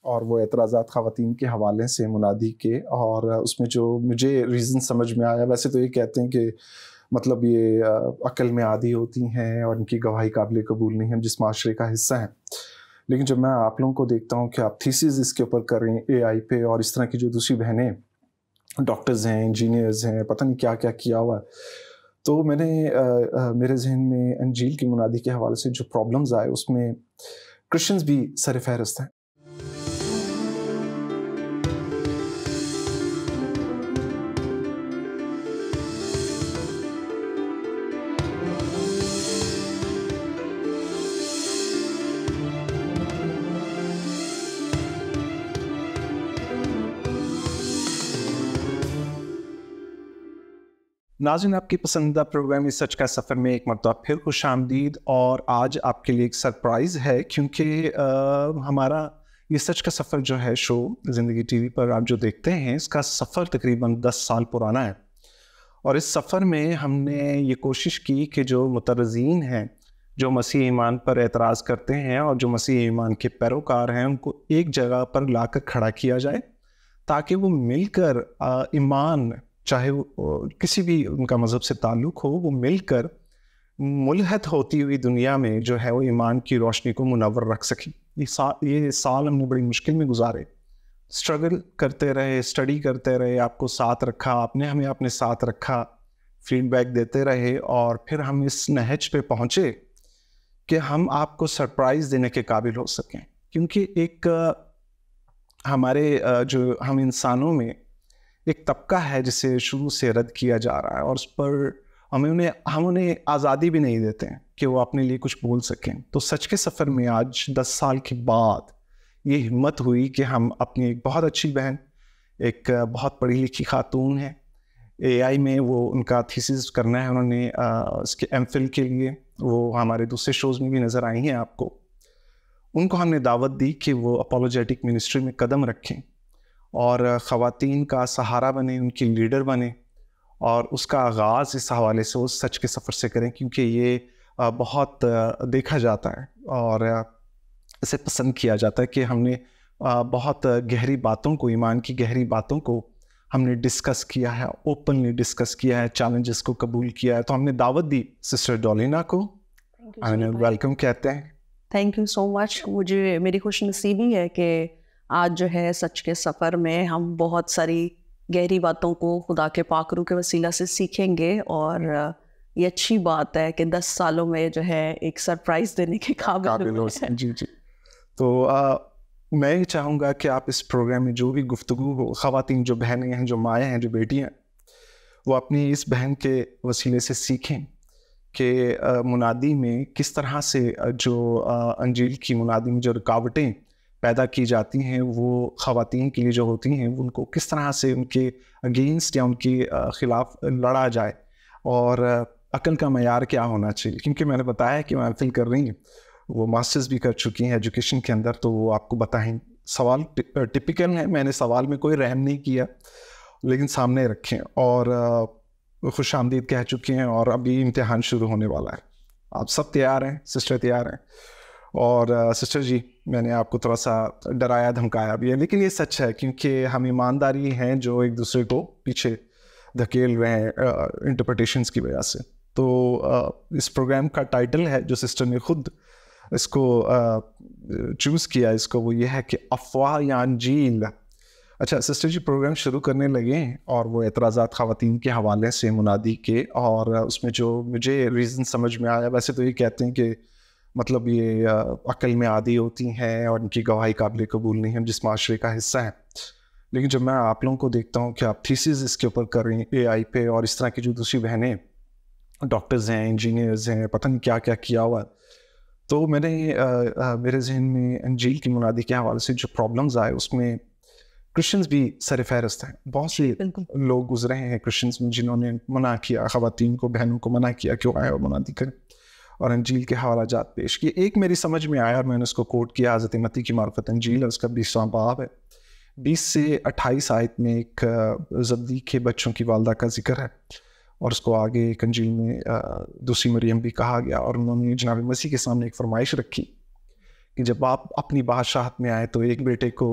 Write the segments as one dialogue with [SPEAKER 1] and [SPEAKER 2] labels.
[SPEAKER 1] اور وہ اعتراضات خواتین کے حوالے سے منادی کے، اور اس میں جو مجھے ریزن سمجھ میں آیا، ویسے تو یہ کہتے ہیں کہ مطلب یہ عقل میں عادی ہوتی ہیں اور ان کی گواہی قابل قبول نہیں، ہم جس معاشرے کا حصہ ہیں، لیکن جب میں آپ لوگوں کو دیکھتا ہوں کہ آپ تھیسز اس کے اوپر کر رہے ہیں اے آئی پہ، اور اس طرح کی جو دوسری بہنیں ڈاکٹرز ہیں، انجینئرز ہیں، پتہ نہیں کیا کیا کیا ہوا ہے، تو میں نے میرے ذہن میں انجیل کی منادی کے حوالے سے جو پرابلمز آئے اس میں کرسچنز بھی سر فہرست ہیں۔ ناظرین، آپ کی پسندیدہ پروگرام اس سچ کا سفر میں ایک مرتبہ پھر خوش آمدید، اور آج آپ کے لیے ایک سرپرائز ہے، کیونکہ ہمارا یہ سچ کا سفر جو ہے شو زندگی ٹی وی پر آپ جو دیکھتے ہیں، اس کا سفر تقریباً 10 سال پرانا ہے، اور اس سفر میں ہم نے یہ کوشش کی کہ جو مترزین ہیں، جو مسیح ایمان پر اعتراض کرتے ہیں اور جو مسیح ایمان کے پیروکار ہیں، ان کو ایک جگہ پر لا کر کھڑا کیا جائے تاکہ وہ مل کر ایمان، چاہے وہ کسی بھی ان کا مذہب سے تعلق ہو، وہ مل کر ملحد ہوتی ہوئی دنیا میں جو ہے وہ ایمان کی روشنی کو منور رکھ سکیں۔ یہ سال ہم نے بڑی مشکل میں گزارے، اسٹرگل کرتے رہے، اسٹڈی کرتے رہے، آپ کو ساتھ رکھا، آپ نے ہمیں اپنے ساتھ رکھا، فیڈ بیک دیتے رہے، اور پھر ہم اس نہج پہ پہنچے کہ ہم آپ کو سرپرائز دینے کے قابل ہو سکیں، کیونکہ ایک ہمارے جو ہم انسانوں میں ایک طبقہ ہے جسے شروع سے رد کیا جا رہا ہے، اور اس پر ہم انہیں آزادی بھی نہیں دیتے ہیں کہ وہ اپنے لیے کچھ بول سکیں۔ تو سچ کے سفر میں آج 10 سال کے بعد یہ ہمت ہوئی کہ ہم اپنی ایک بہت اچھی بہن، ایک بہت پڑھی لکھی خاتون ہے، اے آئی میں وہ ان کا تھیسس کرنا ہے انہوں نے، اس کے ایم فل کے لیے، وہ ہمارے دوسرے شوز میں بھی نظر آئی ہیں آپ کو، ان کو ہم نے دعوت دی کہ وہ اپولوجیٹک منسٹری میں قدم رکھیں اور خواتین کا سہارا بنیں، ان کی لیڈر بنیں، اور اس کا آغاز اس حوالے سے اس سچ کے سفر سے کریں، کیونکہ یہ بہت دیکھا جاتا ہے اور اسے پسند کیا جاتا ہے کہ ہم نے بہت گہری باتوں کو، ایمان کی گہری باتوں کو ہم نے ڈسکس کیا ہے، اوپنلی ڈسکس کیا ہے، چیلنجز کو قبول کیا ہے۔ تو ہم نے دعوت دی سسٹر ڈولینا کو، ویلکم کہتے ہیں۔
[SPEAKER 2] تھینک یو سو مچ۔ مجھے میری خوش نصیبی ہے کہ آج جو ہے سچ کے سفر میں ہم بہت ساری گہری باتوں کو خدا کے پاک روح کے وسیلہ سے سیکھیں گے، اور یہ اچھی بات ہے کہ 10 سالوں میں جو ہے ایک سرپرائز دینے کے قابل ہو۔
[SPEAKER 1] جی جی، تو میں یہ چاہوں گا کہ آپ اس پروگرام میں جو بھی گفتگو ہو، خواتین جو بہنیں ہیں، جو مائیں ہیں، جو بیٹی ہیں، وہ اپنی اس بہن کے وسیلے سے سیکھیں کہ منادی میں کس طرح سے جو انجیل کی منادی میں جو رکاوٹیں پیدا کی جاتی ہیں وہ خواتین کے لیے جو ہوتی ہیں، ان کو کس طرح سے ان کے اگینسٹ یا ان کے خلاف لڑا جائے، اور عقل کا معیار کیا ہونا چاہیے، کیونکہ میں نے بتایا کہ میں فل کر رہی ہیں، وہ ماسٹرز بھی کر چکی ہیں ایجوکیشن کے اندر، تو وہ آپ کو بتائیں۔ سوال ٹپیکل ہیں، میں نے سوال میں کوئی رحم نہیں کیا، لیکن سامنے رکھیں، اور خوش آمدید کہہ چکے ہیں، اور ابھی امتحان شروع ہونے والا ہے۔ آپ سب تیار ہیں؟ سسٹر تیار ہیں؟ اور سسٹر جی، میں نے آپ کو تھوڑا سا ڈرایا دھمکایا بھی ہے، لیکن یہ سچ ہے، کیونکہ ہم ایمانداری ہیں جو ایک دوسرے کو پیچھے دھکیل رہے ہیں انٹرپریٹیشنز کی وجہ سے۔ تو اس پروگرام کا ٹائٹل ہے جو سسٹر نے خود اس کو چوز کیا، اس کو، وہ یہ ہے کہ افواہ یا انجیل۔ اچھا سسٹر جی، پروگرام شروع کرنے لگے، اور وہ اعتراضات خواتین کے حوالے سے منادی کے، اور اس میں جو مجھے ریزن سمجھ میں آیا، ویسے تو یہ کہتے ہیں کہ مطلب یہ عقل میں عادی ہوتی ہیں اور ان کی گواہی قابل قبول نہیں، ہم جس معاشرے کا حصہ ہیں، لیکن جب میں آپ لوگوں کو دیکھتا ہوں کہ آپ تھیسز اس کے اوپر کر رہی ہیں اے آئی پہ، اور اس طرح کی جو دوسری بہنیں ڈاکٹرز ہیں، انجینئرز ہیں، پتہ نہیں کیا کیا کیا ہوا ہے، تو میں نے میرے ذہن میں انجیل کی منادی کے حوالے سے جو پرابلمز آئے اس میں کرسچنز بھی سر فہرست ہیں۔ بہت سے لوگ گزرے ہیں کرسچنز جنہوں نے منع کیا، خواتین کو، بہنوں کو منع کیا کہ وہ آئے اور منادی کریں اور انجیل کے حوالہ جات پیش کیے۔ ایک میری سمجھ میں آیا اور میں نے اس کو کوٹ کیا، حضرت متی کی معرفت انجیل، اس کا 20واں باب ہے، 20 سے 28 آیت میں ایک زبدی کے بچوں کی والدہ کا ذکر ہے، اور اس کو آگے ایک انجیل میں دوسری مریم بھی کہا گیا، اور انہوں نے جناب مسیح کے سامنے ایک فرمائش رکھی کہ جب آپ اپنی بادشاہت میں آئے تو ایک بیٹے کو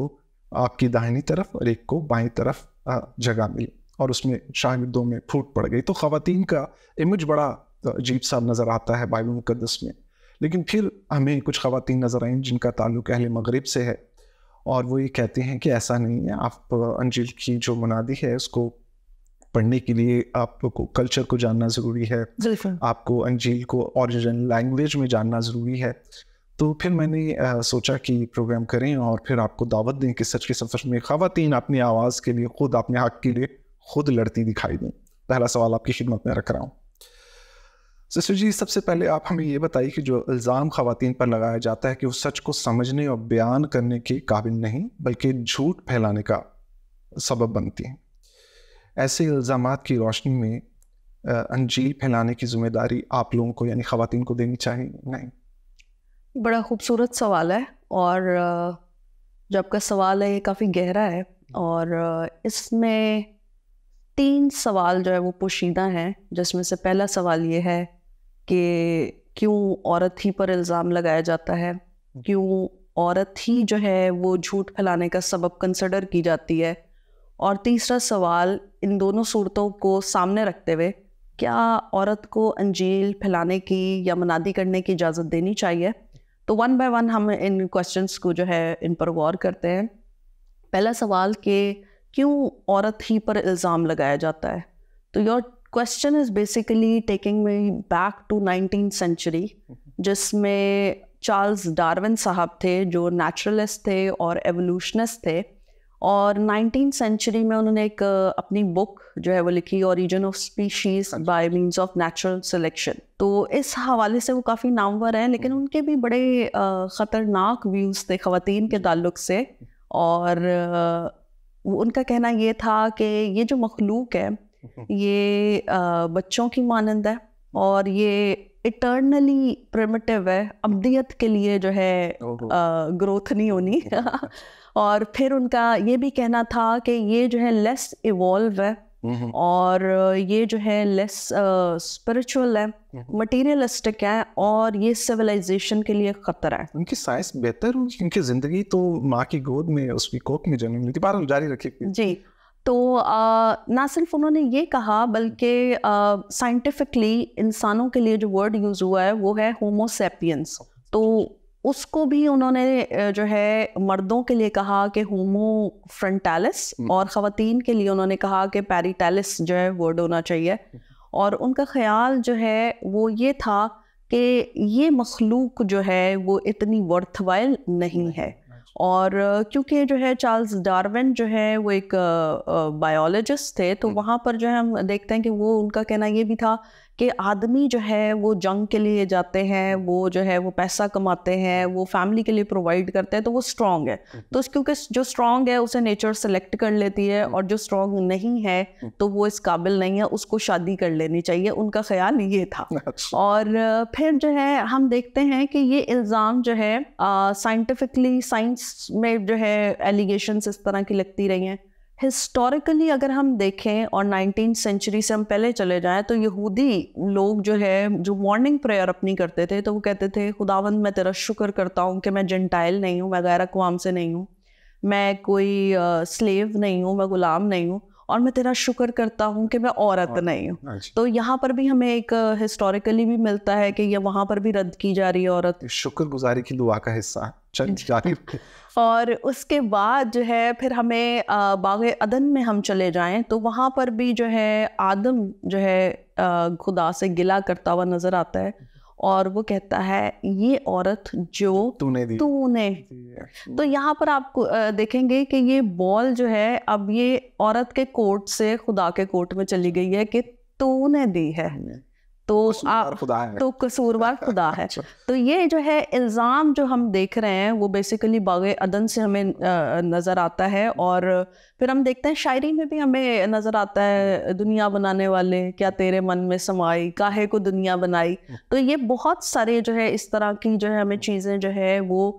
[SPEAKER 1] آپ کی داہنی طرف اور ایک کو بائیں طرف جگہ ملی اور اس میں شاگردوں میں پھوٹ پڑ گئی. تو خواتین کا امیج بڑا عجیب سا نظر آتا ہے بائبل مقدس میں. لیکن پھر ہمیں کچھ خواتین نظر آئیں جن کا تعلق اہل مغرب سے ہے اور وہ یہ کہتے ہیں کہ ایسا نہیں ہے. آپ انجیل کی جو منادی ہے اس کو پڑھنے کے لیے آپ کو کلچر کو جاننا ضروری ہے, آپ کو انجیل کو اوریجنل لینگویج میں جاننا ضروری ہے. تو پھر میں نے سوچا کہ پروگرام کریں اور پھر آپ کو دعوت دیں کہ سچ کے سفر میں خواتین اپنی آواز کے لیے خود, اپنے حق کے لیے خود لڑتی دکھائی دیں. پہلا سوال آپ کی خدمت میں رکھ رہا ہوں. سسٹر جی, سب سے پہلے آپ ہمیں یہ بتائیے کہ جو الزام خواتین پر لگایا جاتا ہے کہ وہ سچ کو سمجھنے اور بیان کرنے کے قابل نہیں بلکہ جھوٹ پھیلانے کا سبب بنتی ہیں, ایسے الزامات کی روشنی میں انجیل پھیلانے کی ذمہ داری آپ لوگوں کو یعنی خواتین کو دینی چاہیے نہیں؟
[SPEAKER 2] بڑا خوبصورت سوال ہے اور جب کا سوال ہے یہ کافی گہرا ہے اور اس میں 3 سوال جو ہے وہ پوشیدہ ہیں, جس میں سے پہلا سوال یہ ہے کہ کیوں عورت ہی پر الزام لگایا جاتا ہے, کیوں عورت ہی جو ہے وہ جھوٹ پھیلانے کا سبب کنسیڈر کی جاتی ہے, اور تیسرا سوال ان دونوں صورتوں کو سامنے رکھتے ہوئے کیا عورت کو انجیل پھیلانے کی یا منادی کرنے کی اجازت دینی چاہیے. تو 1 by 1 ہم ان کوسچنس کو جو ہے ان پر غور کرتے ہیں. پہلا سوال کہ کیوں عورت ہی پر الزام لگایا جاتا ہے. تو your question is basically taking me back to 19th century, جس میں چارلز ڈارون صاحب تھے جو نیچرلسٹ تھے اور ایوولوشنسٹ تھے, اور 19th سینچری میں انہوں نے ایک اپنی بک جو ہے وہ لکھی, origin of species by means of natural selection. تو اس حوالے سے وہ کافی نامور ہیں, لیکن ان کے بھی بڑے خطرناک ویوز تھے خواتین کے تعلق سے, اور ان کا کہنا یہ تھا کہ یہ جو مخلوق ہے یہ بچوں کی مانند ہے اور یہ اٹرنلی پریمیٹیو ہے, ابدیت کے لیے جو ہے گروتھ نہیں ہونی. اور پھر ان کا یہ بھی کہنا تھا کہ یہ جو ہے لیس ایوالو ہے اور یہ جو ہے لیس اسپرچول ہے, مٹیریلسٹک ہے, اور یہ سویلائزیشن کے لیے خطرہ ہے.
[SPEAKER 1] ان کی سائنس بہتر ہوئی, ان کی زندگی تو ماں کی گود میں اس کی کوکھ میں جنم لی تھی. بہرحال جاری رکھیے.
[SPEAKER 2] جی, تو نہ صرف انہوں نے یہ کہا بلکہ سائنٹیفکلی انسانوں کے لیے جو ورڈ یوز ہوا ہے وہ ہے ہومو سیپینس. تو اس کو بھی انہوں نے جو ہے مردوں کے لیے کہا کہ ہومو فرنٹالس, اور خواتین کے لیے انہوں نے کہا کہ پیریٹالس جو ہے ورڈ ہونا چاہیے. اور ان کا خیال جو ہے وہ یہ تھا کہ یہ مخلوق جو ہے وہ اتنی ورتھ وائل نہیں ہے. اور کیونکہ جو ہے چارلز ڈارون جو ہے وہ ایک بایولوجسٹ تھے, تو وہاں پر جو ہے ہم دیکھتے ہیں کہ وہ ان کا کہنا یہ بھی تھا کہ آدمی جو ہے وہ جنگ کے لیے جاتے ہیں, وہ جو ہے وہ پیسہ کماتے ہیں, وہ فیملی کے لیے پرووائڈ کرتے ہیں, تو وہ اسٹرانگ ہے. تو کیونکہ جو اسٹرانگ ہے اسے نیچر سلیکٹ کر لیتی ہے, اور جو اسٹرانگ نہیں ہے تو وہ اس قابل نہیں ہے, اس کو شادی کر لینی چاہیے. ان کا خیال یہ تھا. اور پھر جو ہے ہم دیکھتے ہیں کہ یہ الزام جو ہے سائنٹیفکلی سائنس میں جو ہے ایلیگیشنز اس طرح کی لگتی رہی ہیں. ہسٹوریکلی اگر ہم دیکھیں اور 19th سینچری سے ہم پہلے چلے جائیں تو یہودی لوگ جو ہے جو مارننگ پریئر اپنی کرتے تھے تو وہ کہتے تھے خداوند میں تیرا شکر کرتا ہوں کہ میں جنٹائل نہیں ہوں, میں غیر اقوام سے نہیں ہوں, میں کوئی سلیو نہیں ہوں, میں غلام نہیں ہوں, اور میں تیرا شکر کرتا ہوں کہ میں عورت نہیں ہوں. تو یہاں پر بھی ہمیں ایک ہسٹوریکلی بھی ملتا ہے کہ یہ وہاں پر بھی رد کی جا رہی ہے عورت.
[SPEAKER 1] شکر گزاری کی دعا کا حصہ.
[SPEAKER 2] اور اس کے بعد جو ہے پھر ہمیں باغ عدن میں ہم چلے جائیں تو وہاں پر بھی جو ہے آدم جو ہے خدا سے گلہ کرتا ہوا نظر آتا ہے, اور وہ کہتا ہے یہ عورت جو تو نے. تو یہاں پر آپ کو دیکھیں گے کہ یہ بال جو ہے اب یہ عورت کے کورٹ سے خدا کے کورٹ میں چلی گئی ہے کہ تو نے دی ہے, تو قصوروار خدا ہے. تو یہ جو ہے الزام جو ہم دیکھ رہے ہیں وہ بیسیکلی باغ عدن سے ہمیں نظر آتا ہے. اور پھر ہم دیکھتے ہیں شاعری میں بھی ہمیں نظر آتا ہے دنیا بنانے والے کیا تیرے من میں سمائی, کاہے کو دنیا بنائی. تو یہ بہت سارے جو ہے اس طرح کی جو ہے ہمیں چیزیں جو ہے وہ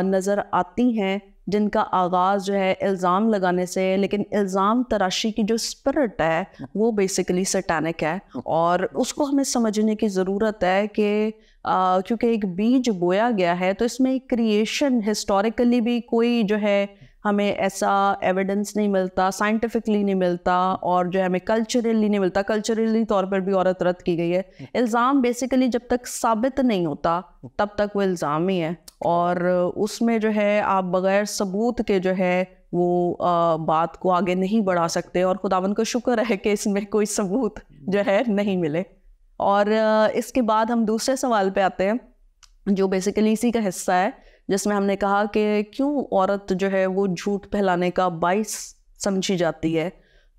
[SPEAKER 2] نظر آتی ہیں جن کا آغاز جو ہے الزام لگانے سے ہے، لیکن الزام تراشی کی جو اسپرٹ ہے وہ بیسیکلی سیٹانک ہے، اور اس کو ہمیں سمجھنے کی ضرورت ہے کہ کیونکہ ایک بیج بویا گیا ہے، تو اس میں کریشن ہسٹوریکلی بھی کوئی جو ہے ہمیں ایسا ایویڈنس نہیں ملتا، سائنٹیفکلی نہیں ملتا، اور جو ہے ہمیں کلچرلی نہیں ملتا، کلچرلی طور پر بھی عورت رد کی گئی ہے۔ الزام بیسیکلی جب تک ثابت نہیں ہوتا تب تک وہ الزام ہی ہے، اور اس میں جو ہے آپ بغیر ثبوت کے جو ہے وہ بات کو آگے نہیں بڑھا سکتے، اور خداوند کو شکر ہے کہ اس میں کوئی ثبوت جو ہے نہیں ملے۔ اور اس کے بعد ہم دوسرے سوال پہ آتے ہیں جو بیسیکلی اسی کا حصہ ہے، جس میں ہم نے کہا کہ کیوں عورت جو ہے وہ جھوٹ پھیلانے کا باعث سمجھی جاتی ہے۔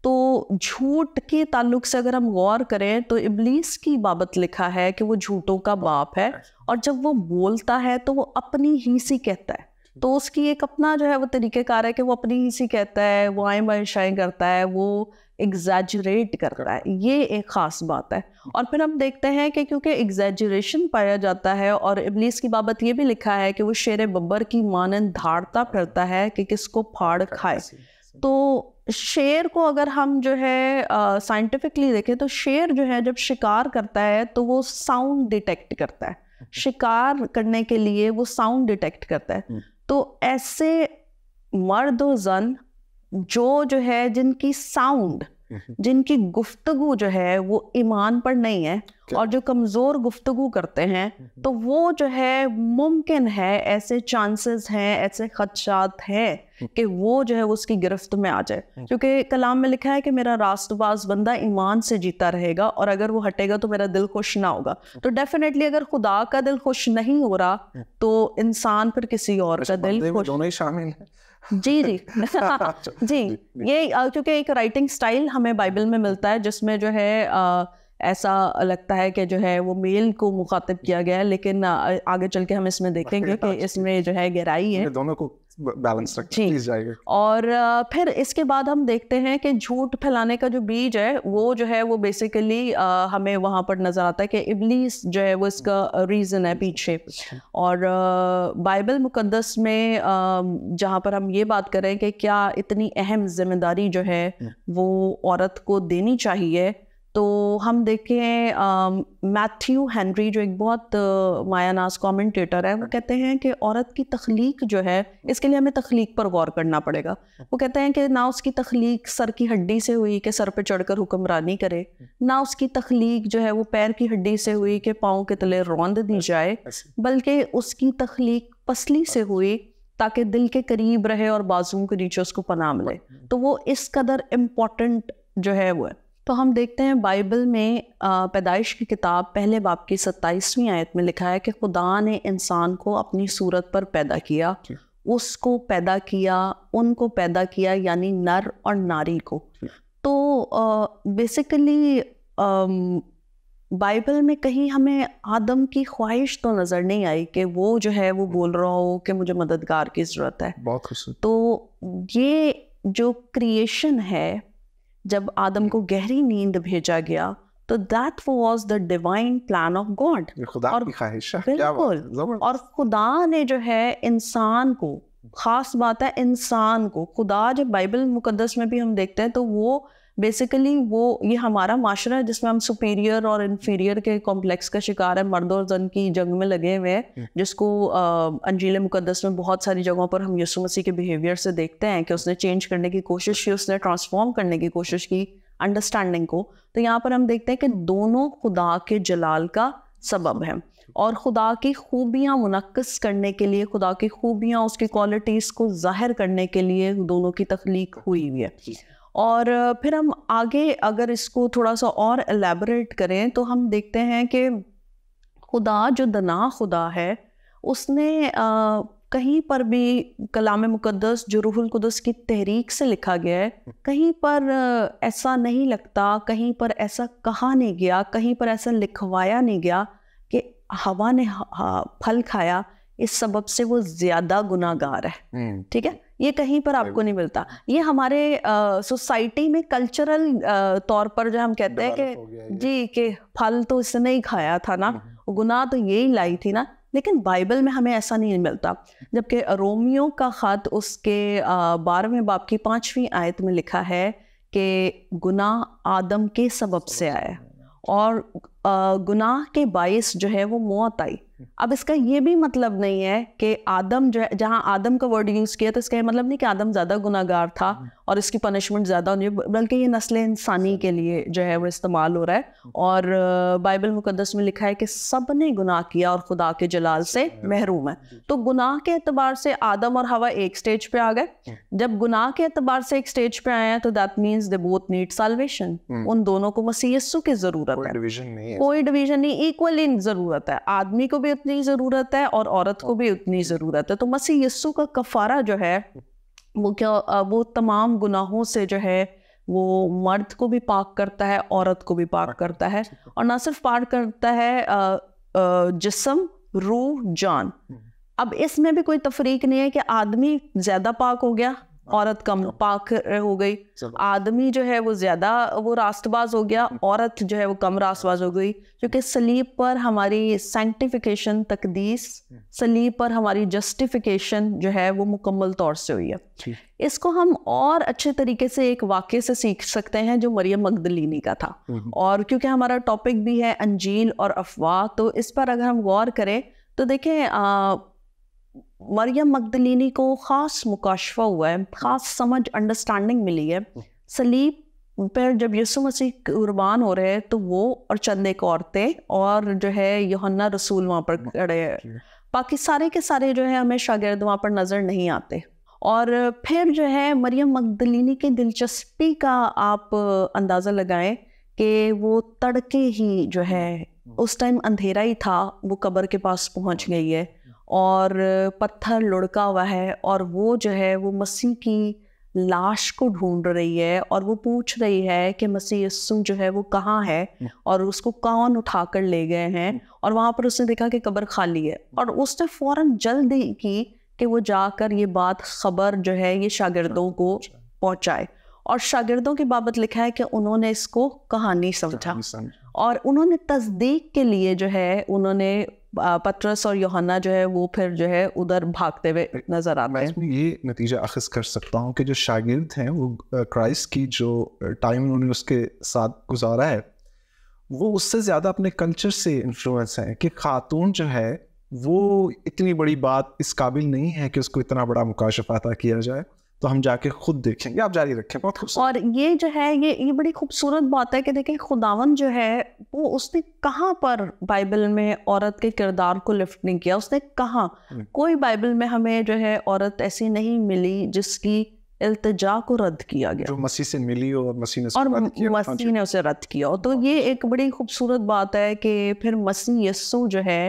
[SPEAKER 2] تو جھوٹ کے تعلق سے اگر ہم غور کریں تو ابلیس کی بابت لکھا ہے کہ وہ جھوٹوں کا باپ ہے، اور جب وہ بولتا ہے تو وہ اپنی ہی سی کہتا ہے، تو اس کی ایک اپنا جو ہے وہ طریقہ کار ہے کہ وہ اپنی ہی سی کہتا ہے، وہ آئیں بائیں شائیں کرتا ہے، وہ ایگزیجریٹ کرتا ہے، یہ ایک خاص بات ہے۔ اور پھر ہم دیکھتے ہیں کہ کیونکہ ایگزیجریشن پایا جاتا ہے، اور ابلیس کی بابت یہ بھی لکھا ہے کہ وہ شیر ببر کی مانند دھاڑتا پھرتا ہے کہ کس کو پھاڑ کھائے۔ تو شیر کو اگر ہم جو ہے سائنٹیفکلی دیکھیں تو شیر جو ہے جب شکار کرتا ہے تو وہ ساؤنڈ ڈیٹیکٹ کرتا ہے، شکار کرنے کے لیے وہ ساؤنڈ ڈیٹیکٹ کرتا ہے۔ تو ایسے مرد و زن جو ہے جن کی ساؤنڈ، جن کی گفتگو جو ہے وہ ایمان پر نہیں ہے، اور جو کمزور گفتگو کرتے ہیں، تو وہ جو ہے ممکن ہے، ایسے چانسز ہیں، ایسے خدشات ہیں کہ وہ جو ہے اس کی گرفت میں آ جائے، کیونکہ کلام میں لکھا ہے کہ میرا راست باز بندہ ایمان سے جیتا رہے گا، اور اگر وہ ہٹے گا تو میرا دل خوش نہ ہوگا۔ تو ڈیفینیٹلی اگر خدا کا دل خوش نہیں ہو رہا تو انسان پھر کسی اور کا دل خوش،
[SPEAKER 1] دونوں ہی شامل ہیں۔
[SPEAKER 2] جی جی یہ کیونکہ ایک رائٹنگ سٹائل ہمیں بائبل میں ملتا ہے جس میں جو ہے ایسا لگتا ہے کہ جو ہے وہ میل کو مخاطب کیا گیا ہے، لیکن آگے چل کے ہم اس میں دیکھیں گے کہ اس میں جو ہے گہرائی ہے،
[SPEAKER 1] دونوں کو بیلنس رکھیں پلیز جائے گا۔
[SPEAKER 2] اور پھر اس کے بعد ہم دیکھتے ہیں کہ جھوٹ پھیلانے کا جو بیج ہے وہ جو ہے وہ بیسیکلی ہمیں وہاں پر نظر آتا ہے کہ ابلیس جو ہے وہ اس کا ریزن ہے پیچھے۔ اور بائبل مقدس میں جہاں پر ہم یہ بات کریں کہ کیا اتنی اہم ذمہ داری جو ہے وہ عورت کو دینی چاہیے، تو ہم دیکھیں میتھیو ہینری جو ایک بہت مایہ ناز کامنٹیٹر ہے، وہ کہتے ہیں کہ عورت کی تخلیق جو ہے، اس کے لیے ہمیں تخلیق پر غور کرنا پڑے گا۔ وہ کہتے ہیں کہ نہ اس کی تخلیق سر کی ہڈی سے ہوئی کہ سر پہ چڑھ کر حکمرانی کرے، نہ اس کی تخلیق جو ہے وہ پیر کی ہڈی سے ہوئی کہ پاؤں کے تلے روند دی جائے، بلکہ اس کی تخلیق پسلی سے ہوئی تاکہ دل کے قریب رہے اور بازوؤں کے نیچے اس کو پناہ ملے۔ تو وہ اس قدر امپورٹنٹ جو ہے وہ ہے۔ تو ہم دیکھتے ہیں بائبل میں پیدائش کی کتاب پہلے باب کی 27ویں آیت میں لکھا ہے کہ خدا نے انسان کو اپنی صورت پر پیدا کیا، اس کو پیدا کیا، ان کو پیدا کیا، یعنی نر اور ناری کو۔ تو بیسیکلی بائبل میں کہیں ہمیں آدم کی خواہش تو نظر نہیں آئی کہ وہ جو ہے وہ بول رہا ہو کہ مجھے مددگار کی ضرورت ہے۔
[SPEAKER 1] بہت خوش۔
[SPEAKER 2] تو یہ جو کریشن ہے، جب آدم کو گہری نیند بھیجا گیا تو that was the divine plan of God،
[SPEAKER 1] خدا کی خواہش ہے،
[SPEAKER 2] بالکل۔ اور خدا نے جو ہے انسان کو، خاص بات ہے انسان کو، خدا جب بائبل مقدس میں بھی ہم دیکھتے ہیں تو وہ بیسیکلی وہ یہ ہمارا معاشرہ ہے جس میں ہم سپیریئر اور انفیریئر کے کمپلیکس کا شکار ہے، مرد اور زن کی جنگ میں لگے ہوئے ہیں، جس کو انجیل مقدس میں بہت ساری جگہوں پر ہم یسوع مسیح کے بیہیویئر سے دیکھتے ہیں کہ اس نے چینج کرنے کی کوشش کی، اس نے ٹرانسفارم کرنے کی کوشش کی انڈرسٹینڈنگ کو۔ تو یہاں پر ہم دیکھتے ہیں کہ دونوں خدا کے جلال کا سبب ہیں، اور خدا کی خوبیاں منعکس کرنے کے لیے، خدا کی خوبیاں، اس کی کوالٹیز کو ظاہر کرنے کے لیے دونوں کی تخلیق ہوئی ہوئی ہے۔ اور پھر ہم آگے اگر اس کو تھوڑا سا اور الیبوریٹ کریں تو ہم دیکھتے ہیں کہ خدا جو دنا خدا ہے، اس نے کہیں پر بھی کلام مقدس جو روح القدس کی تحریک سے لکھا گیا ہے، کہیں پر ایسا نہیں لگتا، کہیں پر ایسا کہا نہیں گیا، کہیں پر ایسا لکھوایا نہیں گیا کہ ہوا نے پھل کھایا اس سبب سے وہ زیادہ گناہ گار ہے۔ ٹھیک ہے، یہ کہیں پر آپ کو نہیں ملتا۔ یہ ہمارے سوسائٹی میں کلچرل طور پر جو ہم کہتے ہیں کہ جی کہ پھل تو اس نے ہی کھایا تھا نا، گناہ تو یہی لائی تھی نا، لیکن بائبل میں ہمیں ایسا نہیں ملتا. جبکہ رومیو کا خط اس کے 12ویں باب کی 5ویں آیت میں لکھا ہے کہ گناہ آدم کے سبب سے آیا اور گناہ کے باعث جو ہے وہ موت آئی. اب اس کا یہ بھی مطلب نہیں ہے کہ آدم جو ہے, جہاں آدم کا ورڈ یوز کیا تو اس کا یہ مطلب نہیں کہ آدم زیادہ گناہ گار تھا اور اس کی پنشمنٹ زیادہ ہونی, بلکہ یہ نسل انسانی کے لیے جو ہے وہ استعمال ہو رہا ہے. اور بائبل مقدس میں لکھا ہے کہ سب نے گناہ کیا اور خدا کے جلال سے محروم ہے. تو گناہ کے اعتبار سے آدم اور حوا ایک سٹیج پہ آ گئے. جب گناہ کے اعتبار سے ایک سٹیج پہ آئے ہیں تو that means they both need salvation. ان دونوں کو مسیح یسوع کی ضرورت ہے, کوئی ڈویژن نہیں, ایکولی ضرورت ہے. آدمی کو بھی اتنی ضرورت ہے اور عورت کو بھی اتنی ضرورت ہے. تو مسیح یسوع کا کفارہ جو ہے وہ کیا, وہ تمام گناہوں سے جو ہے وہ مرد کو بھی پاک کرتا ہے, عورت کو بھی پاک کرتا ہے, اور نہ صرف پاک کرتا ہے جسم, روح, جان. اب اس میں بھی کوئی تفریق نہیں ہے کہ آدمی زیادہ پاک ہو گیا, عورت کم پاک ہو گئی. آدمی جو ہے وہ زیادہ وہ راست باز ہو گیا, عورت جو ہے وہ کم راست باز ہو گئی. کیونکہ صلیب پر ہماری سینکٹیفیکیشن, تقدیس, صلیب پر ہماری جسٹیفیکیشن جو ہے وہ مکمل طور سے ہوئی ہے. اس کو ہم اور اچھے طریقے سے ایک واقعے سے سیکھ سکتے ہیں جو مریم مگدلینی کا تھا. اور کیونکہ ہمارا ٹاپک بھی ہے انجیل اور افواہ, تو اس پر اگر ہم غور کریں تو دیکھیں مریم مگدلینی کو خاص مکاشفہ ہوا ہے, خاص سمجھ, انڈرسٹینڈنگ ملی ہے. صلیب پر جب یسوع مسیح قربان ہو رہے تو وہ اور چند ایک عورتیں اور جو ہے یوحنا رسول وہاں پر کھڑے ہیں. باقی سارے کے سارے جو ہے ہمیں شاگرد وہاں پر نظر نہیں آتے. اور پھر جو ہے مریم مگدلینی کی دلچسپی کا آپ اندازہ لگائیں کہ وہ تڑکے ہی جو ہے, اس ٹائم اندھیرا ہی تھا, وہ قبر کے پاس پہنچ گئی ہے اور پتھر لڑکا ہوا ہے, اور وہ جو ہے وہ مسیح کی لاش کو ڈھونڈ رہی ہے اور وہ پوچھ رہی ہے کہ مسیح یسوع جو ہے وہ کہاں ہے اور اس کو کون اٹھا کر لے گئے ہیں. اور وہاں پر اس نے دیکھا کہ قبر خالی ہے, اور اس نے فوراً جلدی کی کہ وہ جا کر یہ بات خبر جو ہے یہ شاگردوں کو پہنچائے. اور شاگردوں کی بابت لکھا ہے کہ انہوں نے اس کو کہانی سمجھا, اور انہوں نے تصدیق کے لیے جو ہے انہوں نے پطرس اور یوحنا جو ہے وہ پھر جو ہے ادھر بھاگتے ہوئے نظر آتے ہیں.
[SPEAKER 1] میں اس میں یہ نتیجہ اخذ کر سکتا ہوں کہ جو شاگرد ہیں وہ کرائسٹ کی جو ٹائم انہوں نے اس کے ساتھ گزارا ہے وہ اس سے زیادہ اپنے کلچر سے انفلوئنس ہیں کہ خاتون جو ہے وہ اتنی بڑی بات اس قابل نہیں ہے کہ اس کو اتنا بڑا مکاشفہ عطا کیا جائے, تو ہم جا کے خود دیکھیں گے. آپ جاری رکھیں. بہت خوبصورت.
[SPEAKER 2] اور یہ جو ہے یہ بڑی خوبصورت بات ہے کہ دیکھیں خداون جو ہے وہ اس نے کہاں پر بائبل میں عورت کے کردار کو لفٹ نہیں کیا. اس نے کہاں, کوئی بائبل میں ہمیں جو ہے عورت ایسی نہیں ملی جس کی التجا کو رد کیا گیا,
[SPEAKER 1] جو مسیح سے ملی اور مسیح
[SPEAKER 2] نے اسے رد کیا. تو یہ ایک بڑی خوبصورت بات ہے کہ پھر مسیح یسوع جو ہے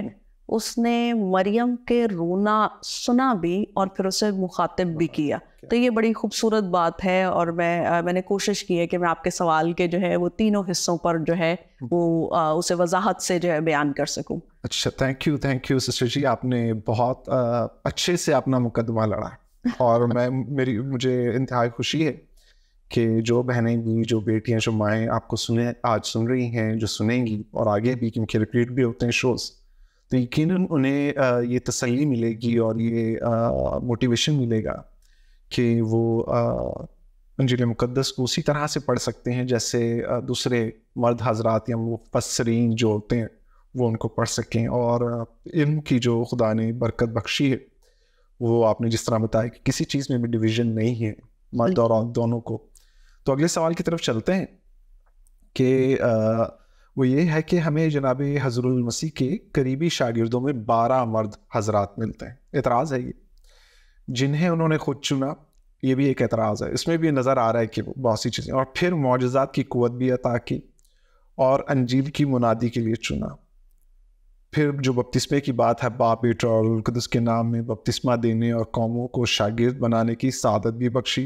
[SPEAKER 2] اس نے مریم کے رونا سنا بھی اور پھر اسے مخاطب بھی کیا. تو یہ بڑی خوبصورت بات ہے, اور میں نے کوشش کی ہے کہ میں آپ کے سوال کے جو ہے وہ تینوں حصوں پر جو ہے وہ اسے وضاحت سے جو ہے بیان کر سکوں.
[SPEAKER 1] اچھا, تھینک یو سسٹر جی, آپ نے بہت اچھے سے اپنا مقدمہ لڑا, اور مجھے انتہائی خوشی ہے کہ جو بہنیں بھی, جو بیٹیاں, جو مائیں آپ کو آج سن رہی ہیں, جو سنیں گی اور آگے بھی, کیونکہ ریپیٹ بھی ہوتے ہیں شوز, تو یقیناً انہیں یہ تسلی ملے گی اور یہ موٹیویشن ملے گا کہ وہ انجیل مقدس کو اسی طرح سے پڑھ سکتے ہیں جیسے دوسرے مرد حضرات یا مفسرین جو ہوتے ہیں وہ ان کو پڑھ سکیں. اور علم کی جو خدا نے برکت بخشی ہے وہ آپ نے جس طرح بتایا کہ کسی چیز میں بھی ڈویژن نہیں ہے مرد اور عورت دونوں کو. تو اگلے سوال کی طرف چلتے ہیں کہ وہ یہ ہے کہ ہمیں جناب حضرت المسیح کے قریبی شاگردوں میں 12 مرد حضرات ملتے ہیں. اعتراض ہے یہ, جنہیں انہوں نے خود چنا, یہ بھی ایک اعتراض ہے. اس میں بھی نظر آ رہا ہے کہ بہت سی چیزیں, اور پھر معجزات کی قوت بھی عطا کی اور انجیل کی منادی کے لیے چنا. پھر جو بپتسمے کی بات ہے, باپ, بیٹا اور روح القدس کے نام میں بپتسمہ دینے اور قوموں کو شاگرد بنانے کی سعادت بھی بخشی.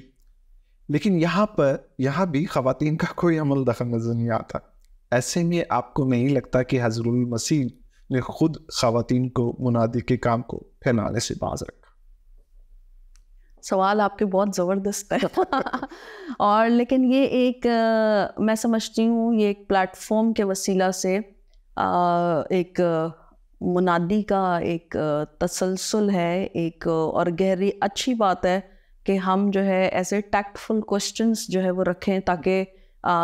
[SPEAKER 1] لیکن یہاں بھی خواتین کا کوئی عمل دخل نظر نہیں آتا. ایسے میں آپ کو نہیں لگتا کہ حضرت المسیح نے خود خواتین کو منادی کے کام کو پھیلانے سے باز رکھا؟
[SPEAKER 2] سوال آپ کے بہت زبردست ہے اور لیکن یہ ایک میں سمجھتی ہوں یہ ایک پلیٹ فارم کے وسیلہ سے ایک منادی کا ایک تسلسل ہے، ایک اور گہری اچھی بات ہے کہ ہم جو ہے ایسے ٹیکٹفل کوسچنس جو ہے وہ رکھیں تاکہ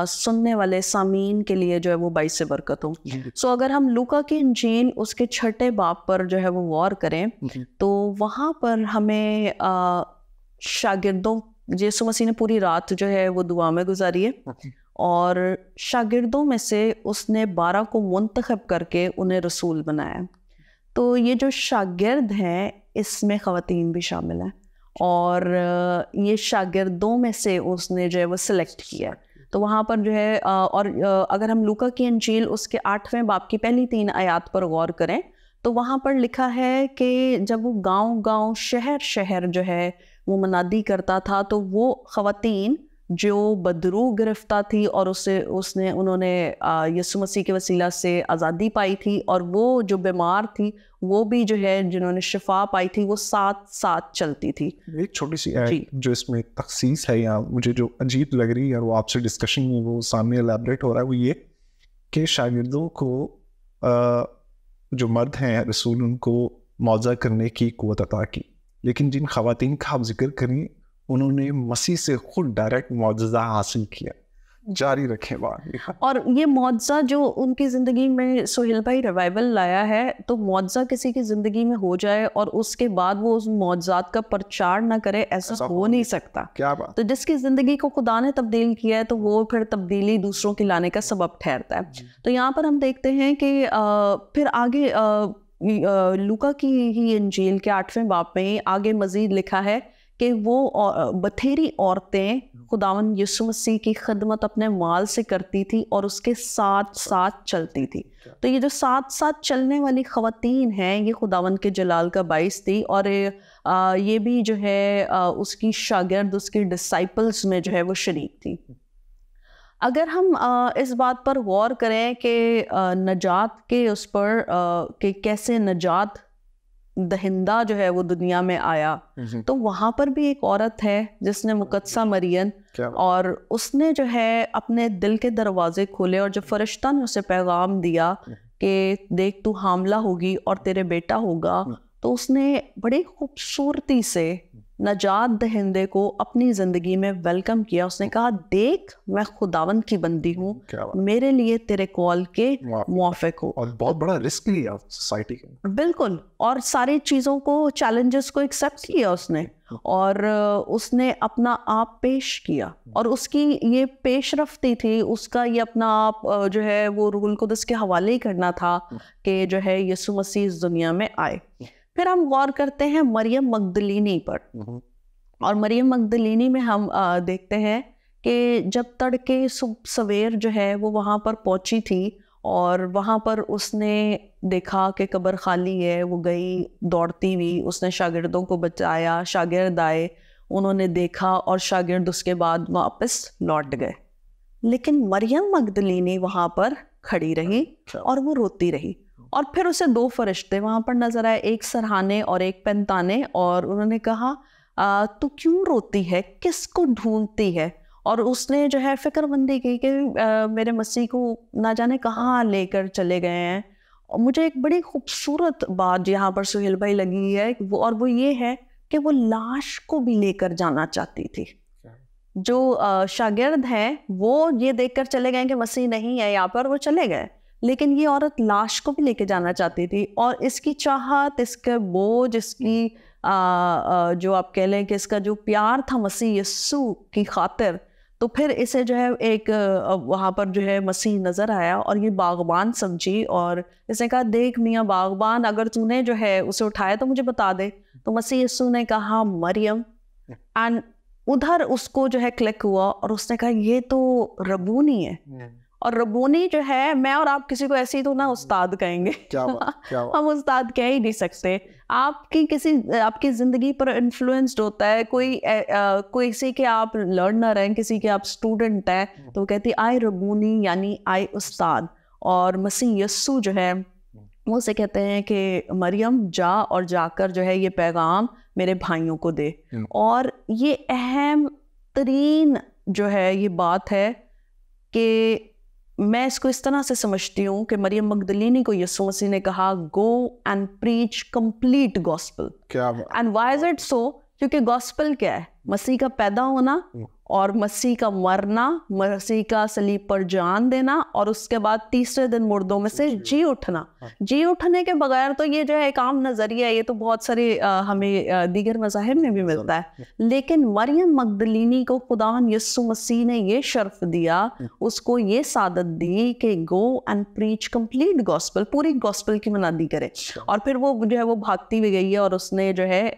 [SPEAKER 2] سننے والے سامعین کے لیے جو ہے وہ باعث برکت ہوں. سو اگر ہم لوکا کی انجیل اس کے 6 باب پر جو ہے وہ غور کریں تو وہاں پر ہمیں شاگردوں، یسوع مسیح نے پوری رات جو ہے وہ دعا میں گزاری ہے اور شاگردوں میں سے اس نے 12 کو منتخب کر کے انہیں رسول بنایا. تو یہ جو شاگرد ہیں اس میں خواتین بھی شامل ہیں اور یہ شاگردوں میں سے اس نے جو ہے وہ سلیکٹ کیا. تو وہاں پر جو ہے اور اگر ہم لوکا کی انجیل اس کے 8ویں باب کی پہلی 3 آیات پر غور کریں تو وہاں پر لکھا ہے کہ جب وہ گاؤں گاؤں شہر شہر جو ہے وہ منادی کرتا تھا تو وہ خواتین جو بدروح گرفتہ تھی اور انہوں نے یسوع مسیح کے وسیلہ سے آزادی پائی تھی، اور وہ جو بیمار تھی وہ بھی جو ہے جنہوں نے شفا پائی تھی وہ ساتھ ساتھ چلتی تھی.
[SPEAKER 1] ایک چھوٹی سی جو اس میں تخصیص ہے یا مجھے جو عجیب لگ رہی ہے اور وہ آپ سے ڈسکشن میں وہ سامنے الیبریٹ ہو رہا ہے وہ یہ کہ شاگردوں کو جو مرد ہیں رسول ان کو معجزہ کرنے کی قوت عطا کی، لیکن جن خواتین کا آپ ذکر کریں انہوں نے مسیح سے خود ڈائریکٹ معجزہ حاصل کیا. جاری رکھیں بات.
[SPEAKER 2] اور یہ معجزہ جو ان کی زندگی میں سہیل بھائی ریوائول لایا ہے، تو معجزہ کسی کی زندگی میں ہو جائے اور اس کے بعد وہ اس معجزات کا پرچار نہ کرے، ایسا ہو نہیں سکتا.
[SPEAKER 1] کیا بات.
[SPEAKER 2] تو جس کی زندگی کو خدا نے تبدیل کیا ہے تو وہ پھر تبدیلی دوسروں کے لانے کا سبب ٹھہرتا ہے. تو یہاں پر ہم دیکھتے ہیں کہ پھر آگے لوکا کی ہی انجیل کے 8ویں باب میں آگے مزید لکھا ہے کہ وہ بتھیری عورتیں خداوند یسوع مسیح کی خدمت اپنے مال سے کرتی تھی اور اس کے ساتھ ساتھ چلتی تھی. تو یہ جو ساتھ ساتھ چلنے والی خواتین ہیں یہ خداوند کے جلال کا باعث تھی، اور یہ بھی جو ہے اس کی شاگرد، اس کی ڈسائپلز میں جو ہے وہ شریک تھی. اگر ہم اس بات پر غور کریں کہ نجات کے اس پر کہ کیسے نجات دہندہ جو ہے وہ دنیا میں آیا، تو وہاں پر بھی ایک عورت ہے جس نے مقدسہ مریم، اور اس نے جو ہے اپنے دل کے دروازے کھولے، اور جب فرشتہ نے اسے پیغام دیا کہ دیکھ تو حاملہ ہوگی اور تیرے بیٹا ہوگا، تو اس نے بڑی خوبصورتی سے نجات دہندے کو اپنی زندگی میں ویلکم کیا. اس نے کہا دیکھ میں خداوند کی بندی ہوں، میرے لیے تیرے کال کے موافق ہو.
[SPEAKER 1] اور بہت بڑا رسک لیا سوسائٹی کا.
[SPEAKER 2] بالکل، اور ساری چیزوں کو، چیلنجز کو ایکسیپٹ کیا اس نے، اور اس نے اپنا آپ پیش کیا، اور اس کی یہ پیش رفتی تھی، اس کا یہ اپنا آپ جو ہے وہ روح القدس کے حوالے ہی کرنا تھا کہ جو ہے یسوع مسیح اس دنیا میں آئے. پھر ہم غور کرتے ہیں مریم مگدلینی پر، اور مریم مگدلینی میں ہم دیکھتے ہیں کہ جب تڑکے سویر جو ہے وہ وہاں پر پہنچی تھی اور وہاں پر اس نے دیکھا کہ قبر خالی ہے، وہ گئی دوڑتی ہوئی، اس نے شاگردوں کو بچایا، شاگرد آئے، انہوں نے دیکھا اور شاگرد اس کے بعد واپس لوٹ گئے. لیکن مریم مگدلینی وہاں پر کھڑی رہی اور وہ روتی رہی، اور پھر اسے 2 فرشتے وہاں پر نظر آئے، ایک سرہانے اور ایک پنتانے، اور انہوں نے کہا تو کیوں روتی ہے، کس کو ڈھونڈتی ہے؟ اور اس نے جو ہے فکر مندی کی کہ میرے مسیح کو نہ جانے کہاں لے کر چلے گئے ہیں. اور مجھے ایک بڑی خوبصورت بات یہاں پر سہیل بھائی لگی ہے، اور وہ یہ ہے کہ وہ لاش کو بھی لے کر جانا چاہتی تھی. جو شاگرد ہیں وہ یہ دیکھ کر چلے گئے کہ مسیح نہیں ہے یہاں پر، وہ چلے گئے، لیکن یہ عورت لاش کو بھی لے کے جانا چاہتی تھی. اور اس کی چاہت، اس کے بوجھ، اس کی جو آپ کہہ لیں کہ اس کا جو پیار تھا مسیح یسوع کی خاطر، تو پھر اسے جو ہے ایک وہاں پر جو ہے مسیح نظر آیا اور یہ باغبان سمجھی، اور اس نے کہا دیکھ میاں باغبان، اگر تو نے جو ہے اسے اٹھایا تو مجھے بتا دے. تو مسیح یسوع نے کہا مریم، اینڈ ادھر اس کو جو ہے کلک ہوا اور اس نے کہا یہ تو ربونی ہے. اور ربونی جو ہے، میں اور آپ کسی کو ایسی تو نہ استاد کہیں گے، ہم استاد کہہ ہی نہیں سکتے. آپ کی زندگی پر انفلوئنسڈ ہوتا ہے کوئی کسی کے آپ لرنر ہیں، کسی کے آپ اسٹوڈنٹ ہیں، تو وہ کہتی آئی ربونی یعنی آئی استاد. اور مسیح یسوع جو ہے وہ اسے کہتے ہیں کہ مریم جا اور جا کر جو ہے یہ پیغام میرے بھائیوں کو دے. اور یہ اہم ترین جو ہے یہ بات ہے کہ میں اس کو اس طرح سے سمجھتی ہوں کہ مریم مگدلینی کو یسوع مسیح نے کہا go and preach complete gospel. And why is it so? کیونکہ گاسپل کیا ہے؟ مسیح کا پیدا ہونا اور مسیح کا مرنا, مسیح کا صلیب پر جان دینا, اور اس کے بعد تیسرے دن مردوں میں سے جی اٹھنا. جی اٹھنے کے بغیر تو یہ جو ہے ایک عام نظریہ ہے, یہ تو بہت سارے ہمیں دیگر مذاہب میں بھی ملتا ہے. لیکن مریم مگدلینی کو خداوند یسوع مسیح نے یہ شرف دیا, اس کو یہ سعادت دی کہ گو اینڈ پریچ کمپلیٹ گاسپل, پوری گاسپل کی منادی کرے. اور پھر وہ جو ہے وہ بھاگتی بھی گئی ہے اور اس نے جو ہے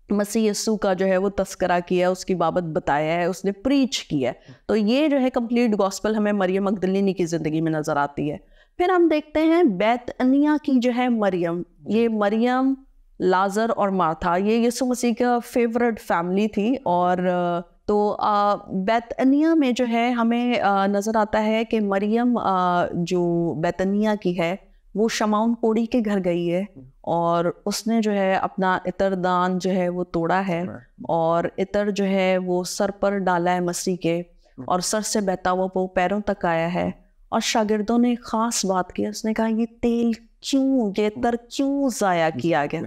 [SPEAKER 2] مسیح یسوع کا جو ہے وہ تذکرہ کیا, اس کی بابت بتایا ہے, اس نے پریچ کیا ہے. تو یہ جو ہے کمپلیٹ گاسپل ہمیں مریم مگدلینی کی زندگی میں نظر آتی ہے. پھر ہم دیکھتے ہیں بیت انیہ کی جو ہے مریم, یہ مریم, لازر اور مارتھا, یہ یسوع مسیح کا فیورٹ فیملی تھی. اور تو بیت انیہ میں جو ہے ہمیں نظر آتا ہے کہ مریم جو بیت انیہ کی ہے وہ شمعون کوڑی کے گھر گئی ہے, اور اس نے جو ہے اپنا عطر دان جو ہے وہ توڑا ہے, اور عطر جو ہے وہ سر پر ڈالا ہے مسیح کے, اور سر سے بہتا ہوا وہ پیروں تک آیا ہے. اور شاگردوں نے خاص بات کی, اس نے کہا یہ تیل کیوں, یہ عطر کیوں ضائع کیا گیا؟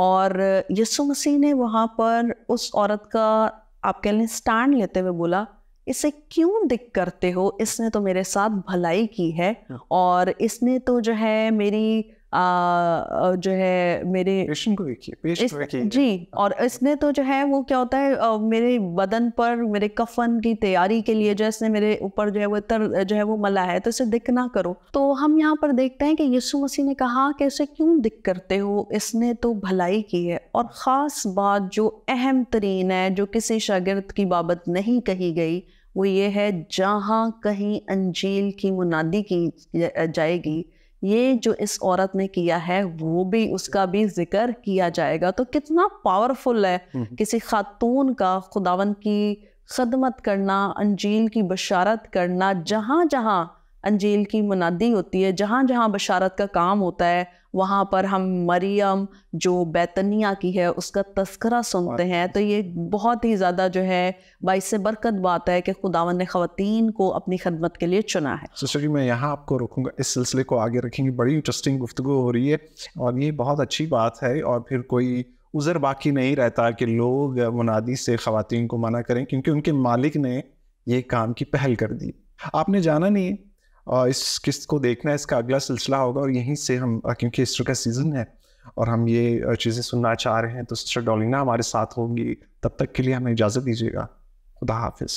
[SPEAKER 2] اور یسوع مسیح نے وہاں پر اس عورت کا آپ کہہ لیں اسٹینڈ لیتے ہوئے بولا اسے کیوں دکھ کرتے ہو, اس نے تو میرے ساتھ بھلائی کی ہے, اور اس نے تو جو ہے میری جو ہے میرے جی, اور اس نے تو جو ہے وہ کیا ہوتا ہے میرے بدن پر میرے کفن کی تیاری کے لیے جو اس نے میرے اوپر جو ہے وہ عطر جو ہے وہ ملا ہے, تو اسے دکھ نہ کرو. تو ہم یہاں پر دیکھتے ہیں کہ یسوع مسیح نے کہا کہ اسے کیوں دکھ کرتے ہو, اس نے تو بھلائی کی ہے. اور خاص بات جو اہم ترین ہے, جو کسی شاگرد کی بابت نہیں کہی گئی, وہ یہ ہے جہاں کہیں انجیل کی منادی کی جائے گی, یہ جو اس عورت نے کیا ہے وہ بھی, اس کا بھی ذکر کیا جائے گا. تو کتنا پاورفل ہے کسی خاتون کا خداوند کی خدمت کرنا, انجیل کی بشارت کرنا. جہاں جہاں انجیل کی منادی ہوتی ہے, جہاں جہاں بشارت کا کام ہوتا ہے, وہاں پر ہم مریم جو بیت انیہ کی ہے اس کا تذکرہ سنتے ہیں. تو یہ بہت ہی زیادہ جو ہے باعث برکت بات ہے کہ خداوند نے خواتین کو اپنی خدمت کے لیے چنا ہے.
[SPEAKER 1] سسٹر جی میں یہاں آپ کو روکوں گا, اس سلسلے کو آگے رکھیں گے, بڑی انٹرسٹنگ گفتگو ہو رہی ہے, اور یہ بہت اچھی بات ہے. اور پھر کوئی عذر باقی نہیں رہتا کہ لوگ منادی سے خواتین کو منع کریں, کیونکہ ان کے مالک نے یہ کام کی پہل کر دی. آپ نے جانا نہیں, اس قسط کو دیکھنا ہے, اس کا اگلا سلسلہ ہوگا, اور یہیں سے ہم, کیونکہ ایسٹر کا سیزن ہے اور ہم یہ چیزیں سننا چاہ رہے ہیں, تو سسٹر ڈولینا ہمارے ساتھ ہوگی. تب تک کے لیے ہمیں اجازت دیجیے گا. خدا حافظ.